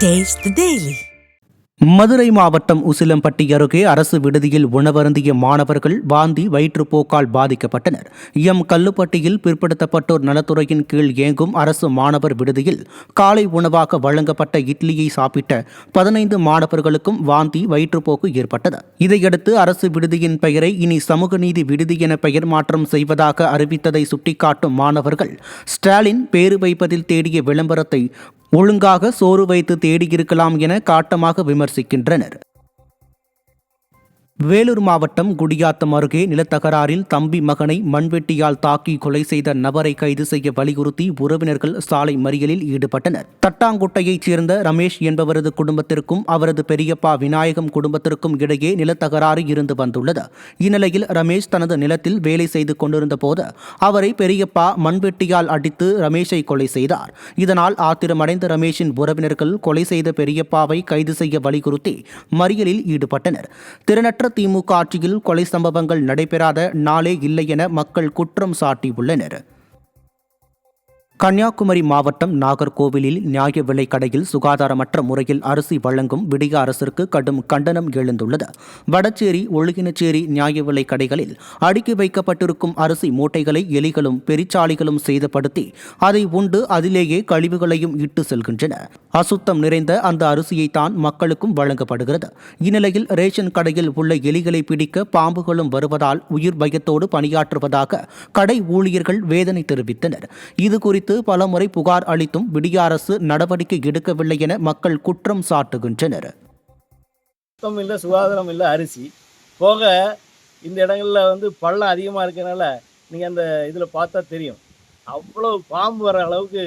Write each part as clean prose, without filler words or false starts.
Taste the Daily. Madurai மாவட்டம் உசிலம்பட்டி அருகே அரசு விடுதியில் உணவருந்திய மாணவர்கள் வாந்தி வயிற்றுப்போக்கால் பாதிக்கப்பட்டனர். கல்லுப்பட்டியில் பிற்படுத்தப்பட்டோர் நலத்துறையின் கீழ் இயங்கும் அரசு மாணவர் விடுதியில் காலை உணவாக வழங்கப்பட்ட இட்லியை சாப்பிட்ட 15 மாணவர்களுக்கும் வாந்தி வயிற்றுப்போக்கு ஏற்பட்டது. இதையடுத்து அரசு விடுதியின் பெயரை இனி சமூக நீதி விடுதி என பெயர் மாற்றம் செய்வதாக அறிவித்ததை சுட்டிக்காட்டும் மாணவர்கள், ஸ்டாலின் பேரு வைப்பதில் தேடிய விளம்பரத்தை ஒழுங்காக சோறு வைத்து தேடியிருக்கலாம் என காட்டமாக விமர்சிக்கின்றனர். வேலூர் மாவட்டம் குடியாத்தம் அருகே நிலத்தகராறில் தம்பி மகனை மண்வெட்டியால் தாக்கி கொலை செய்த நபரை கைது செய்ய வலியுறுத்தி உறவினர்கள் சாலை மறியலில் ஈடுபட்டனர். தட்டாங்குட்டையைச் சேர்ந்த ரமேஷ் என்பவரது குடும்பத்திற்கும் அவரது பெரியப்பா விநாயகம் குடும்பத்திற்கும் இடையே நிலத்தகராறு இருந்து வந்துள்ளது. இந்நிலையில் ரமேஷ் தனது நிலத்தில் வேலை செய்து கொண்டிருந்த போது அவரை பெரியப்பா மண்வெட்டியால் அடித்து ரமேஷை கொலை செய்தார். இதனால் ஆத்திரமடைந்த ரமேஷின் உறவினர்கள் கொலை செய்த பெரியப்பாவை கைது செய்ய வலியுறுத்தி மறியலில் ஈடுபட்டனர். திறனற்ற திமுக ஆட்சியில் கொலை சம்பவங்கள் நடைபெறாத நாளே இல்லை என மக்கள் குற்றம் சாட்டியுள்ளனர். கன்னியாகுமரி மாவட்டம் நாகர்கோவிலில் நியாய விலை கடையில் சுகாதாரமற்ற முறையில் அரிசி வழங்கும் விடிய அரசிற்கு கடும் கண்டனம் எழுந்துள்ளது. வடச்சேரி, ஒழுகினச்சேரி நியாய விலை கடைகளில் அடுக்கி வைக்கப்பட்டிருக்கும் அரிசி மூட்டைகளை எலிகளும் பெரிச்சாளிகளும் சேதப்படுத்தி அதை உண்டு அதிலேயே கழிவுகளையும் இட்டு செல்கின்றன. அசுத்தம் நிறைந்த அந்த அரிசியைத்தான் மக்களுக்கும் வழங்கப்படுகிறது. இந்நிலையில் ரேஷன் கடையில் உள்ள எலிகளை பிடிக்க பாம்புகளும் வருவதால் உயிர் பயத்தோடு பணியாற்றுவதாக கடை ஊழியர்கள் வேதனை தெரிவித்தனர். இதுகுறித்து பலமுறை புகார் அளித்தும் விடிய அரசு நடவடிக்கை எடுக்கவில்லை என மக்கள் குற்றம் சாட்டுகின்றனர். சுகாதாரம் இல்லை, அரிசி போக இந்த இடங்களில் பள்ளம் அதிகமாக இருக்கனால நீங்கள் அந்த இதில் பார்த்தா தெரியும், அவ்வளோ பாம்பு வர அளவுக்கு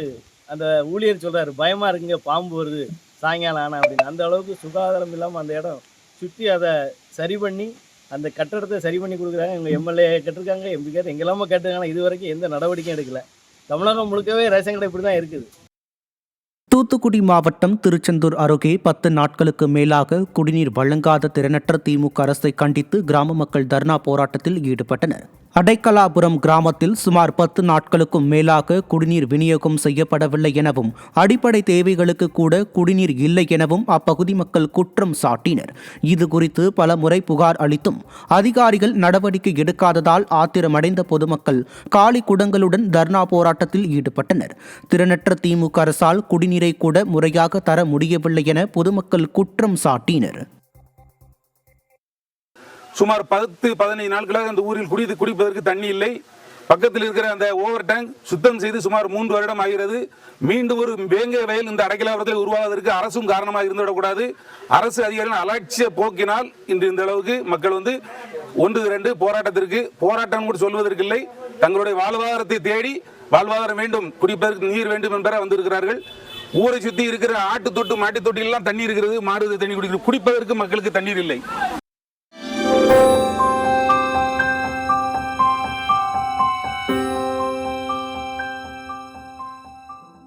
அந்த ஊழியர் சொல்கிறாரு, பயமாக இருக்குங்க, பாம்பு வருது சாயங்காலம் ஆனால் அப்படின்னு. அந்த அளவுக்கு சுகாதாரம் இல்லாமல் அந்த இடம் சுற்றி அதை சரி பண்ணி அந்த கட்டடத்தை சரி பண்ணி கொடுக்குறாங்க. எங்கள் எம்எல்ஏ கேட்டிருக்காங்க, எம்பி கேட்டு எங்கெல்லாமோ கேட்டிருக்காங்க, இது வரைக்கும் எந்த நடவடிக்கையும் எடுக்கலை. தமிழகம் முழுக்கவே ரேஷன் கடை இப்படி தான் இருக்குது. தூத்துக்குடி மாவட்டம் திருச்செந்தூர் அருகே 10 நாட்களுக்கு மேலாக குடிநீர் வழங்காத திறனற்ற திமுக அரசை கண்டித்து கிராம மக்கள் தர்ணா போராட்டத்தில் ஈடுபட்டனர். அடைக்கலாபுரம் கிராமத்தில் சுமார் 10 நாட்களுக்கும் மேலாக குடிநீர் விநியோகம் செய்யப்படவில்லை எனவும் அடிப்படை தேவைகளுக்கு கூட குடிநீர் இல்லை எனவும் அப்பகுதி மக்கள் குற்றம் சாட்டினர். இதுகுறித்து பல முறை புகார் அளித்தும் அதிகாரிகள் நடவடிக்கை எடுக்காததால் ஆத்திரமடைந்த பொதுமக்கள் காலி குடங்களுடன் தர்ணா போராட்டத்தில் ஈடுபட்டனர். திறனற்ற திமுக அரசால் குடிநீரை கூட முறையாக தர முடியவில்லை என பொதுமக்கள் குற்றம் சாட்டினர். சுமார் 10-15 நாட்களாக அந்த ஊரில் குடிப்பதற்கு தண்ணி இல்லை. பக்கத்தில் இருக்கிற அந்த ஓவர் டேங்க் சுத்தம் செய்து சுமார் 3 வருடம் ஆகிறது. மீண்டும் ஒரு வேங்கை வயல் இந்த அடைக்கலாபுரத்தில் உருவாவதற்கு அரசும் காரணமாக இருந்துவிடக்கூடாது. அரசு அதிகாரிகள் அலட்சிய போக்கினால் இன்று இந்த அளவுக்கு மக்கள் 1-2 போராட்டம் கூட சொல்வதற்கில்லை. தங்களுடைய வாழ்வாதாரத்தை தேடி வாழ்வாதாரம் வேண்டும், குடிப்பதற்கு நீர் வேண்டும் என்பதை வந்திருக்கிறார்கள். ஊரை சுற்றி இருக்கிற ஆட்டு தொட்டு மாட்டு தொட்டிலாம் தண்ணீர் இருக்கிறது, மாடு தண்ணி குடிப்பதற்கு மக்களுக்கு தண்ணீர் இல்லை.